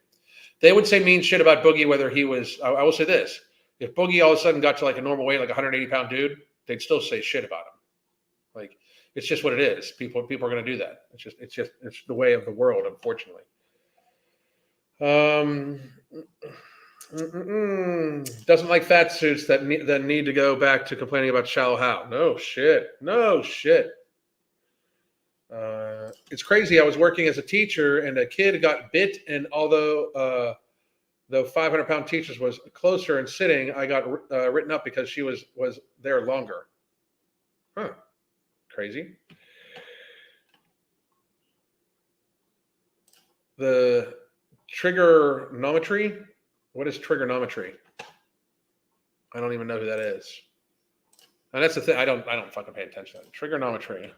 They would say mean shit about Boogie, whether he was, I will say this, if Boogie all of a sudden got to like a normal weight, like a 180-pound dude, they'd still say shit about him. Like, it's just what it is. People are going to do that. It's the way of the world, unfortunately. Doesn't like fat suits that need to go back to complaining about shallow how. No shit. It's crazy. I was working as a teacher and a kid got bit, and although the 500-pound teacher was closer and sitting, I got written up because she was there longer. Huh. Crazy. The trigonometry. What is trigonometry? I don't even know who that is. And that's the thing. I don't fucking pay attention to that. Trigonometry.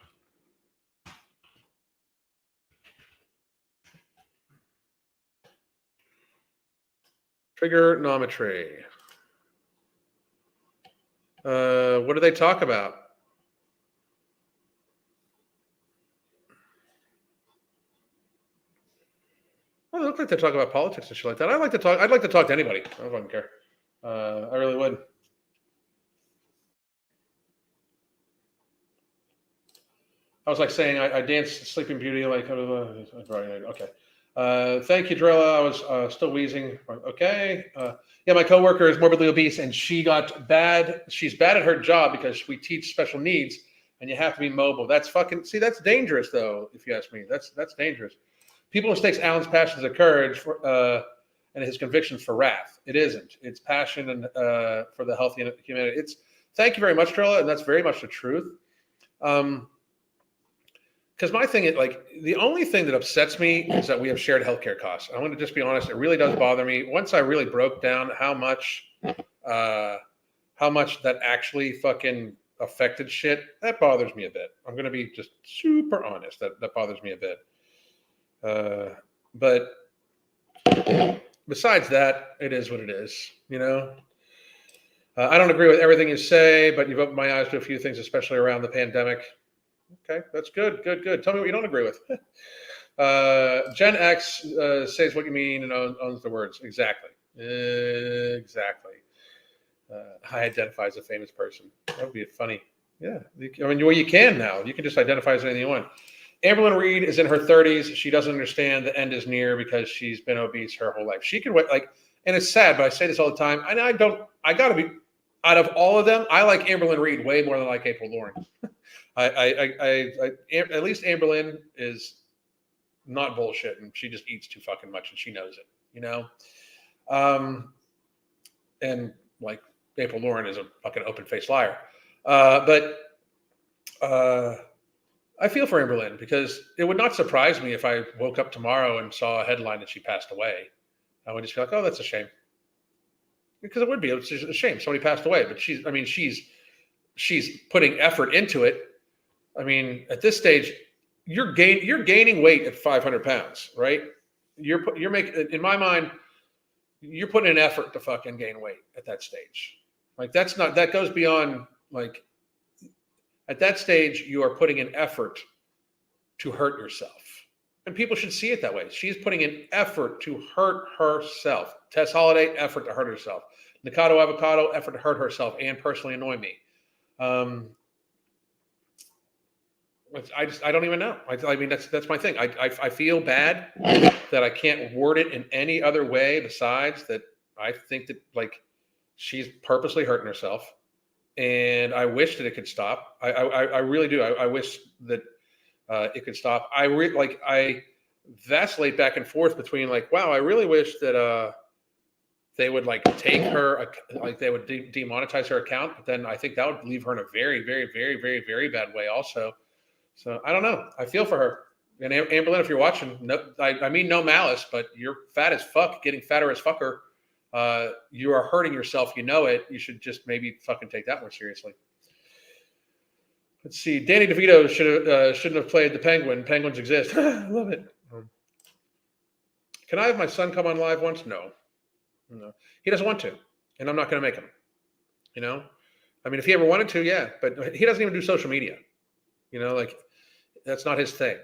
Trigonometry. What do they talk about? Well, it looks like they talk about politics and shit like that. I'd like to talk to anybody. I don't fucking care. I really would. I was like saying I danced Sleeping Beauty like okay. Thank you, Drilla. I was still wheezing. Okay. Yeah, my coworker is morbidly obese, and she got bad. She's bad at her job because we teach special needs, and you have to be mobile. That's that's dangerous, though. If you ask me, that's dangerous. People mistakes Alan's passions of courage and his convictions for wrath. It isn't. It's passion and for the healthy humanity. Thank you very much, Trilla, and that's very much the truth. Because my thing is, like, the only thing that upsets me is that we have shared healthcare costs. I'm going to just be honest; it really does bother me. Once I really broke down how much that actually fucking affected shit, that bothers me a bit. I'm going to be just super honest. That bothers me a bit. But Besides that, it is what it is, you know? I don't agree with everything you say, but you've opened my eyes to a few things, especially around the pandemic. Okay, that's good, good, good. Tell me what you don't agree with. Gen X says what you mean and owns the words. Exactly. Exactly. I identify as a famous person. That would be funny. Yeah. I mean, well, you can now. You can just identify as anything you want. Amberlynn Reed is in her 30s. She doesn't understand the end is near because she's been obese her whole life. She can wait, like, and it's sad, but I say this all the time. And I got to be, out of all of them, I like Amberlynn Reed way more than I like April Lauren. At least Amberlynn is not bullshit, and she just eats too fucking much, and she knows it, you know. And like April Lauren is a fucking open-faced liar, but I feel for Amberlynn because it would not surprise me if I woke up tomorrow and saw a headline that she passed away. I would just be like, oh, that's a shame, because it would be. It's just a shame somebody passed away, but she's putting effort into it. I mean, at this stage, you're gaining weight at 500 pounds, right? You're making, in my mind, you're putting an effort to fucking gain weight at that stage. Like that goes beyond, like, at that stage, you are putting an effort to hurt yourself. And people should see it that way. She's putting an effort to hurt herself. Tess Holliday, effort to hurt herself. Nikado Avocado, effort to hurt herself and personally annoy me. I don't even know. I mean, that's my thing. I feel bad that I can't word it in any other way besides that. I think that, like, she's purposely hurting herself, and I wish that it could stop. I really do. I wish that it could stop. I vacillate back and forth between, like, wow, I really wish that they would, like, take her, like, they would demonetize her account, but then I think that would leave her in a very, very, very, very, very bad way also. So I don't know. I feel for her. And Amberlynn, if you're watching, no, I mean no malice, but you're fat as fuck, getting fatter as fucker. You are hurting yourself. You know it. You should just maybe fucking take that more seriously. Let's see. Danny DeVito shouldn't have played the Penguin. Penguins exist. I love it. Can I have my son come on live once? No. He doesn't want to, and I'm not going to make him. You know, I mean, if he ever wanted to, yeah, but he doesn't even do social media. You know, like, that's not his thing.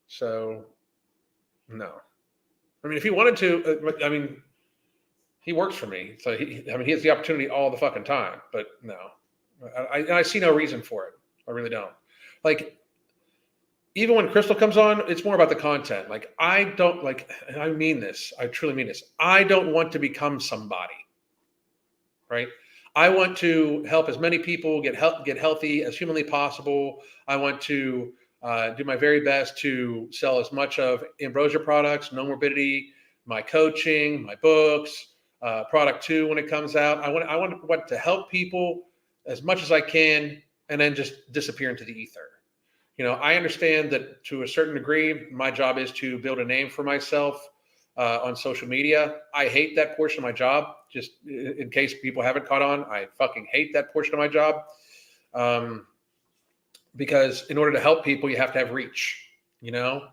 So, no. I mean, if he wanted to, I mean, he works for me. So, he has the opportunity all the fucking time. But no. I see no reason for it. I really don't. Like, even when Crystal comes on, it's more about the content. Like, I don't, like, and I mean this. I truly mean this. I don't want to become somebody. Right? I want to help as many people get healthy as humanly possible. I want to do my very best to sell as much of Ambrosia products, No Morbidity, my coaching, my books, product 2 when it comes out. I want to help people as much as I can, and then just disappear into the ether. You know, I understand that to a certain degree, my job is to build a name for myself on social media. I hate that portion of my job. Just in case people haven't caught on, I fucking hate that portion of my job. Because in order to help people, you have to have reach, you know,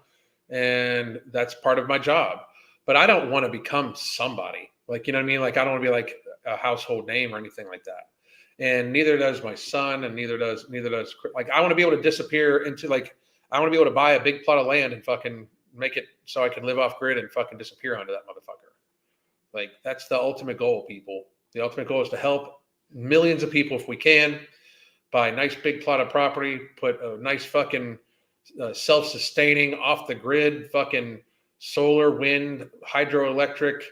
and that's part of my job. But I don't want to become somebody, like, you know what I mean? Like, I don't want to be like a household name or anything like that. And neither does my son, and neither does, like, I want to be able to disappear into, like, I want to be able to buy a big plot of land and fucking make it so I can live off grid and fucking disappear onto that motherfucker. Like, that's the ultimate goal, people. The ultimate goal is to help millions of people if we can. Buy a nice big plot of property, put a nice fucking self-sustaining, off the grid, fucking solar, wind, hydroelectric,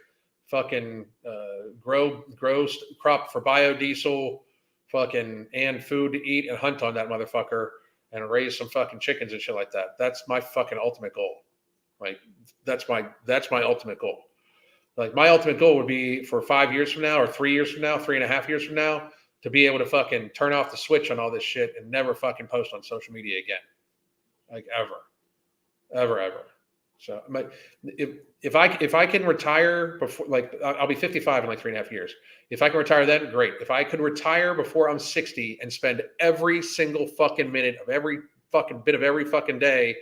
fucking grow crop for biodiesel, fucking, and food to eat and hunt on that motherfucker and raise some fucking chickens and shit like that. That's my fucking ultimate goal. Like, that's my ultimate goal. Like, my ultimate goal would be for 5 years from now, or 3 years from now, 3.5 years from now, to be able to fucking turn off the switch on all this shit and never fucking post on social media again. Like, ever. So if I can retire before, like, I'll be 55 in like 3.5 years. If I can retire then, great. If I could retire before I'm 60 and spend every single fucking minute of every fucking bit of every fucking day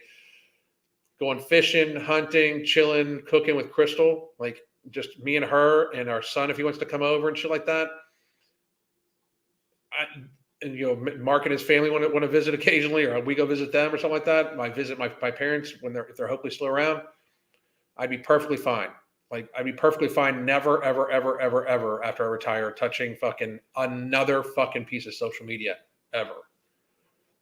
going fishing, hunting, chilling, cooking with Crystal, like just me and her and our son if he wants to come over and shit like that. And Mark and his family want to visit occasionally, or we go visit them or something like that. I visit my parents if they're hopefully still around. I'd be perfectly fine. Like I'd be perfectly fine. Never, ever, ever, ever, ever after I retire, touching fucking another fucking piece of social media ever.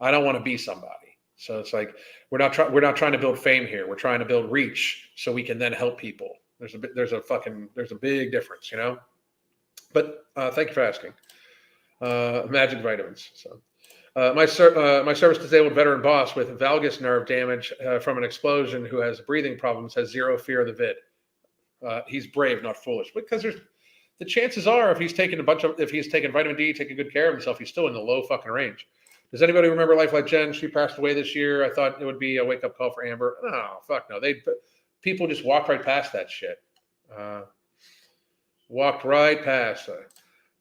I don't want to be somebody. So it's like we're not trying to build fame here. We're trying to build reach so we can then help people. There's a big difference, But thank you for asking. Magic vitamins. So my service disabled veteran boss with valgus nerve damage from an explosion who has breathing problems has zero fear of the vid. He's brave, not foolish, because the chances are if he's taking vitamin D, taking good care of himself, he's still in the low fucking range. Does anybody remember Life Like Jen? She passed away this year. I thought it would be a wake up call for Amber. No, fuck no. People just walked right past that shit. Walked right past.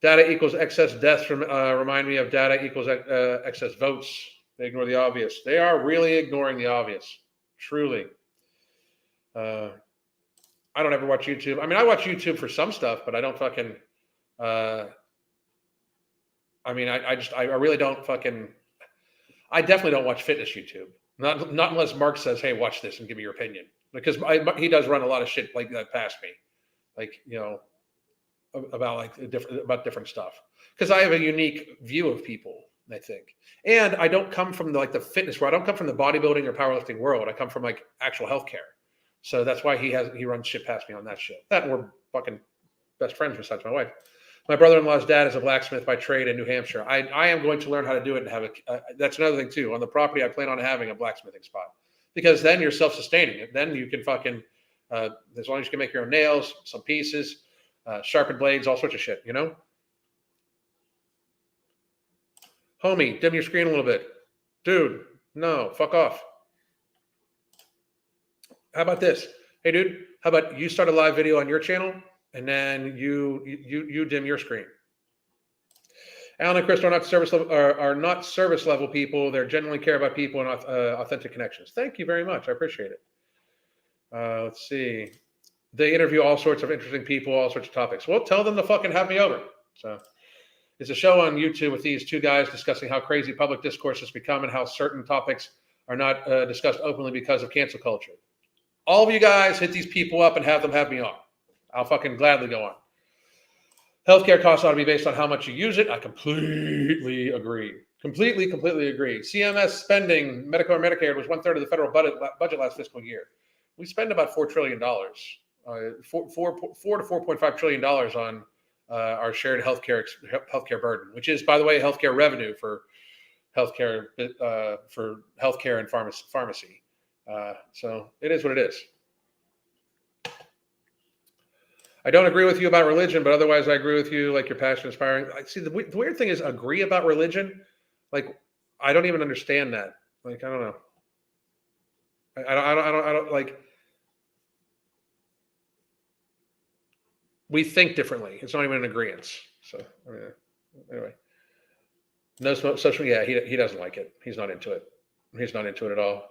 Data equals excess deaths. Remind me of data equals excess votes. They ignore the obvious. They are really ignoring the obvious. Truly. I don't ever watch YouTube. I mean, I watch YouTube for some stuff, but I don't fucking. I really don't fucking. I definitely don't watch fitness YouTube. Not unless Mark says, "Hey, watch this and give me your opinion," because he does run a lot of shit like that past me, like about different stuff. Because I have a unique view of people, I think, and I don't come from the fitness world. I don't come from the bodybuilding or powerlifting world. I come from like actual healthcare. So that's why he runs shit past me on that shit. That we're fucking best friends besides my wife. My brother-in-law's dad is a blacksmith by trade in New Hampshire. I am going to learn how to do it and have that's another thing too. On the property, I plan on having a blacksmithing spot because then you're self-sustaining it. Then you can fucking, as long as you can make your own nails, some pieces, sharpened blades, all sorts of shit, Homie, dim your screen a little bit. Dude, no, fuck off. How about this? Hey, dude, how about you start a live video on your channel and then you dim your screen? Alan and Chris are not service level people. They genuinely care about people and authentic connections. Thank you very much. I appreciate it. Let's see. They interview all sorts of interesting people, all sorts of topics. Well, tell them to fucking have me over. So it's a show on YouTube with these two guys discussing how crazy public discourse has become and how certain topics are not discussed openly because of cancel culture. All of you guys hit these people up and have them have me on. I'll fucking gladly go on. Healthcare costs ought to be based on how much you use it. I completely agree. Completely agree. CMS spending, Medicare and Medicaid, was 1/3 of the federal budget last fiscal year. We spend about $4 trillion, $4 to $4.5 trillion on our shared healthcare burden, which is, by the way, healthcare revenue for healthcare and pharmacy. So it is what it is. I don't agree with you about religion, but otherwise I agree with you. Like, your passion, inspiring. See, the weird thing is, agree about religion. Like, I don't even understand that. Like, I don't know. I don't like. We think differently. It's not even an agreement. So anyway, no social. Yeah, he doesn't like it. He's not into it. He's not into it at all.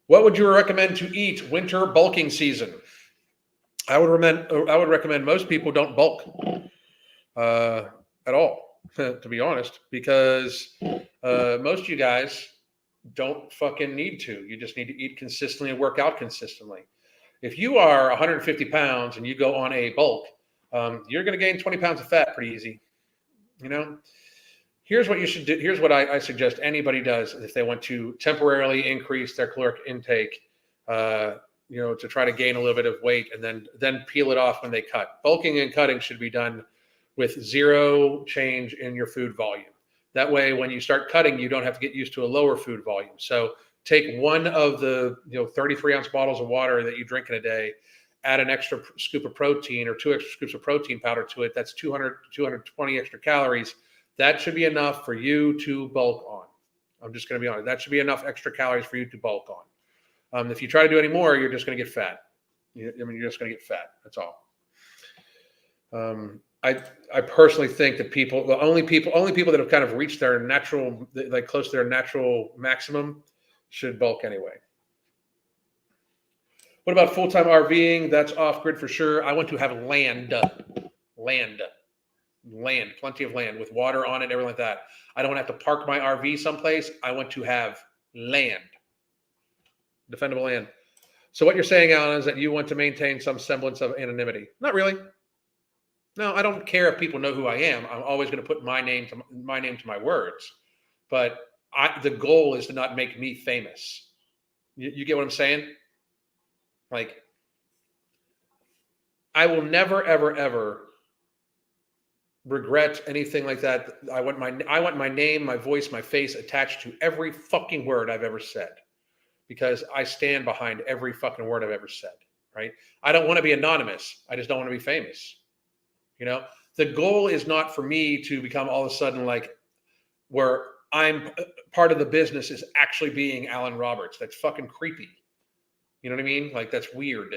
What would you recommend to eat winter bulking season? I would recommend most people don't bulk at all, to be honest, because most of you guys don't fucking need to. You just need to eat consistently and work out consistently. If you are 150 pounds and you go on a bulk, you're going to gain 20 pounds of fat pretty easy. Here's what you should do. Here's what I suggest anybody does if they want to temporarily increase their caloric intake, to try to gain a little bit of weight and then peel it off when they cut. Bulking and cutting should be done with zero change in your food volume. That way, when you start cutting, you don't have to get used to a lower food volume. So take one of the 33-ounce bottles of water that you drink in a day, add an extra scoop of protein or 2 extra scoops of protein powder to it. That's 220 extra calories. That should be enough for you to bulk on. I'm just going to be honest. That should be enough extra calories for you to bulk on. If you try to do any more, you're just going to get fat. You're just going to get fat. That's all. I personally think that the only people that have kind of reached their natural, like close to their natural maximum, should bulk anyway. What about full-time RVing? That's off-grid for sure. I want to have land, plenty of land with water on it and everything like that. I don't want to have to park my RV someplace. I want to have land, defendable land. So what you're saying, Alan, is that you want to maintain some semblance of anonymity. Not really. No, I don't care if people know who I am. I'm always going to put my name to my words. But the goal is to not make me famous. You get what I'm saying? Like, I will never, ever, ever regret anything like that. I want my name, my voice, my face attached to every fucking word I've ever said, because I stand behind every fucking word I've ever said. Right? I don't want to be anonymous. I just don't want to be famous. You know, the goal is not for me to become all of a sudden like where I'm part of the business is actually being Alan Roberts. That's fucking creepy. You know what I mean? Like, that's weird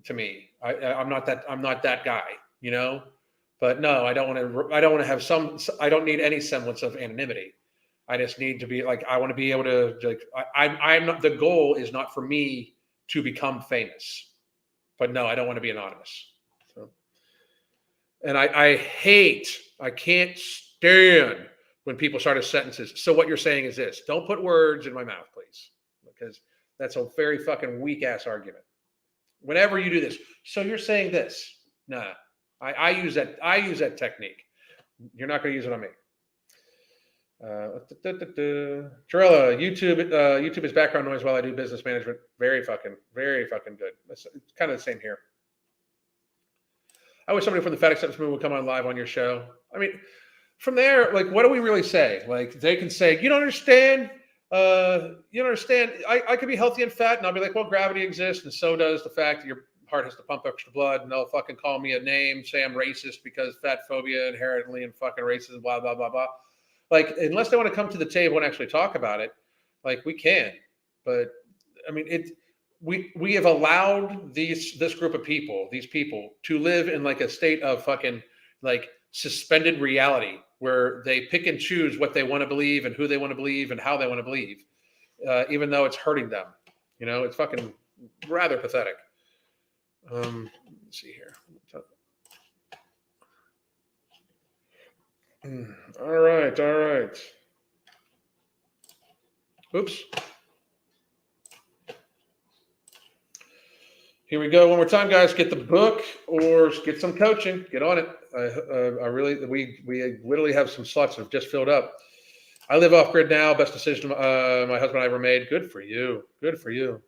to me. I'm not that guy, you know. But no, I don't want to have I don't need any semblance of anonymity. I just need to be like, I want to be able to, like, I'm not, the goal is not for me to become famous, but no, I don't want to be anonymous. So, and I can't stand when people start a sentences. So what you're saying is this: don't put words in my mouth, please, because that's a very fucking weak ass argument. Whenever you do this, so you're saying this? Nah, I use that technique. You're not going to use it on me. Torella, YouTube is background noise while I do business management. Very fucking good. It's kind of the same here. I wish somebody from the Fat Acceptance Movement would come on live on your show. I mean, from there, like, what do we really say? Like, they can say, you don't understand. I could be healthy and fat, and I'll be like, well, gravity exists, and so does the fact that your heart has to pump extra blood, and they'll fucking call me a name, say I'm racist because fat phobia inherently and fucking racism, blah, blah, blah, blah. Like, unless they want to come to the table and actually talk about it, like, we can. But I mean, we have allowed this group of people, these people, to live in like a state of fucking like suspended reality where they pick and choose what they want to believe and who they want to believe and how they want to believe, even though it's hurting them. You know, it's fucking rather pathetic. Let's see here. All right. Oops. Here we go. One more time, guys. Get the book or get some coaching. Get on it. We literally have some slots that have just filled up. I live off grid now. Best decision my husband and I ever made. Good for you. You're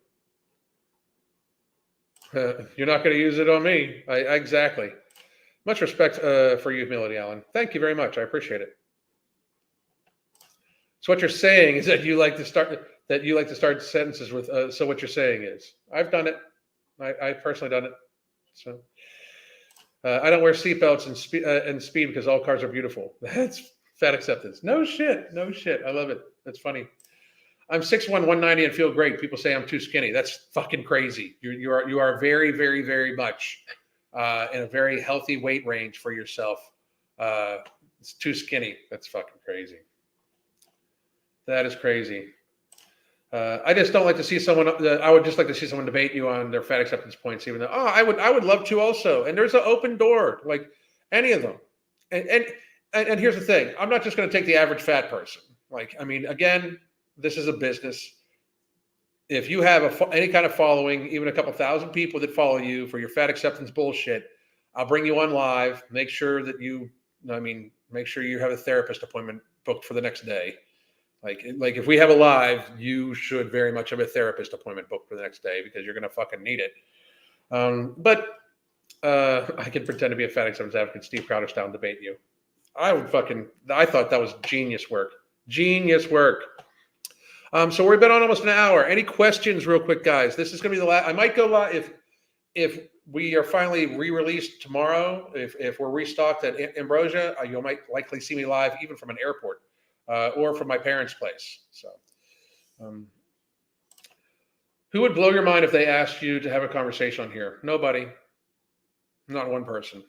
not going to use it on me. Exactly. Much respect for your humility, Alan. Thank you very much. I appreciate it. So what you're saying is that you like to start sentences with. So what you're saying is, I've done it. I personally done it. So I don't wear seatbelts and speed because all cars are beautiful. That's fat acceptance. No shit. I love it. That's funny. I'm 6'1", 190 and feel great. People say I'm too skinny. That's fucking crazy. You are very, very, very much in a very healthy weight range for yourself. It's too skinny. That's fucking crazy. That is crazy. I just don't like to see someone. I would just like to see someone debate you on their fat acceptance points, even though I would love to also. And there's an open door, like any of them. And here's the thing: I'm not just going to take the average fat person. Like, I mean, again, this is a business. If you have any kind of following, even a couple thousand people that follow you for your fat acceptance bullshit, I'll bring you on live. Make sure that make sure you have a therapist appointment booked for the next day. Like if we have a live, you should very much have a therapist appointment booked for the next day because you're going to fucking need it. But I can pretend to be a fat acceptance advocate, Steve Crowder style, and debate you. I thought that was genius work. So we've been on almost an hour. Any questions real quick, guys? This is going to be the last. I might go live if we are finally re-released tomorrow. If we're restocked at Ambrosia, you might likely see me live even from an airport. Or from my parents' place. So, who would blow your mind if they asked you to have a conversation on here? Nobody. Not one person.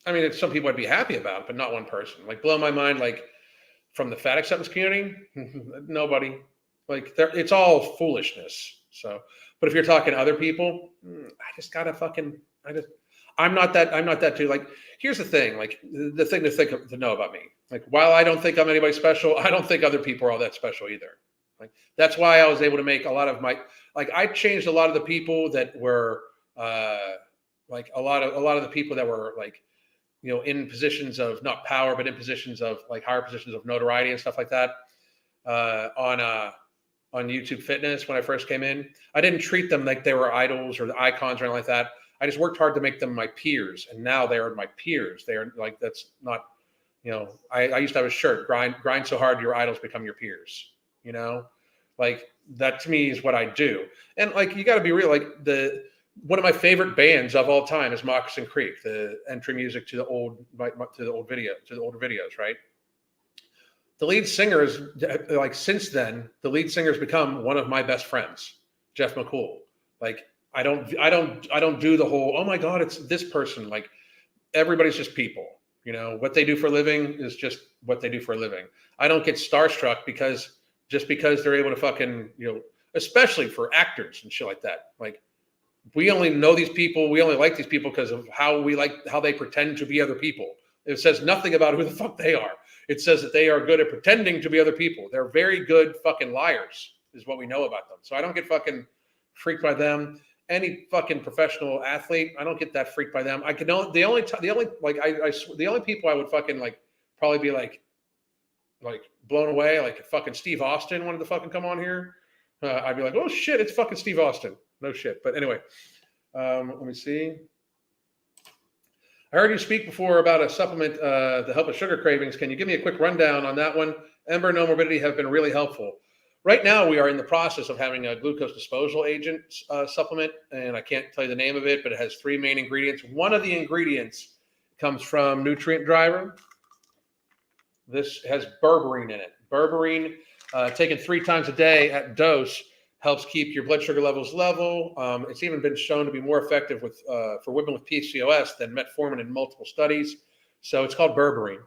I mean, some people I'd be happy about, but not one person. Like, blow my mind, like, from the fat acceptance community? Nobody. Like, it's all foolishness. So, but if you're talking other people, I just gotta fucking, I'm not that dude. Like, here's the thing, like the thing to know about me. Like, while I don't think I'm anybody special, I don't think other people are all that special either. Like, that's why I was able to make a lot of I changed a lot of the people that were, like a lot of the people that were like, in positions of not power, but in positions of like higher positions of notoriety and stuff like that, on YouTube Fitness when I first came in. I didn't treat them like they were idols or the icons or anything like that. I just worked hard to make them my peers, and now they are my peers. They are like, that's not, I used to have a shirt, grind so hard your idols become your peers. Like that to me is what I do. And like, you got to be real. Like one of my favorite bands of all time is Moccasin Creek, the entry music to the older videos, right? The lead singer is like, since then, the lead singer has become one of my best friends, Jeff McCool. Like, I don't do the whole, oh my God, it's this person. Like, everybody's just people. What they do for a living is just what they do for a living. I don't get starstruck because they're able to fucking, especially for actors and shit like that. Like, we only know these people. We only like these people because of how they pretend to be other people. It says nothing about who the fuck they are. It says that they are good at pretending to be other people. They're very good fucking liars, is what we know about them. So I don't get fucking freaked by them. Any fucking professional athlete, I don't get that freaked by them. The only people I would fucking like probably be like blown away, like if fucking Steve Austin wanted to fucking come on here, I'd be like, oh shit, it's fucking Steve Austin. No shit. But anyway, let me see. I heard you speak before about a supplement to help with sugar cravings. Can you give me a quick rundown on that one? Ember, No Morbidity have been really helpful. Right now, we are in the process of having a glucose disposal agent supplement, and I can't tell you the name of it, but it has 3 main ingredients. One of the ingredients comes from Nutrient Driver. This has berberine in it. Berberine, taken 3 times a day at dose, helps keep your blood sugar levels level. It's even been shown to be more effective for women with PCOS than metformin in multiple studies. So it's called berberine.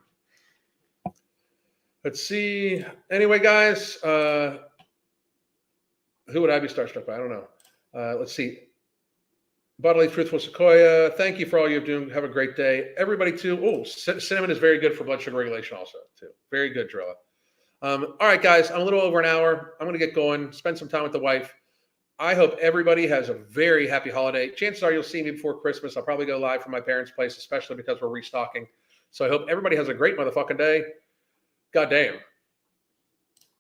Let's see. Anyway, guys, who would I be starstruck by? I don't know. Let's see. Bodily Truthful Sequoia, thank you for all you've done. Have a great day. Everybody, too. Oh, cinnamon is very good for blood sugar regulation also, too. Very good, Drilla. All right, guys, I'm a little over an hour. I'm going to get going, spend some time with the wife. I hope everybody has a very happy holiday. Chances are you'll see me before Christmas. I'll probably go live from my parents' place, especially because we're restocking. So I hope everybody has a great motherfucking day. God damn.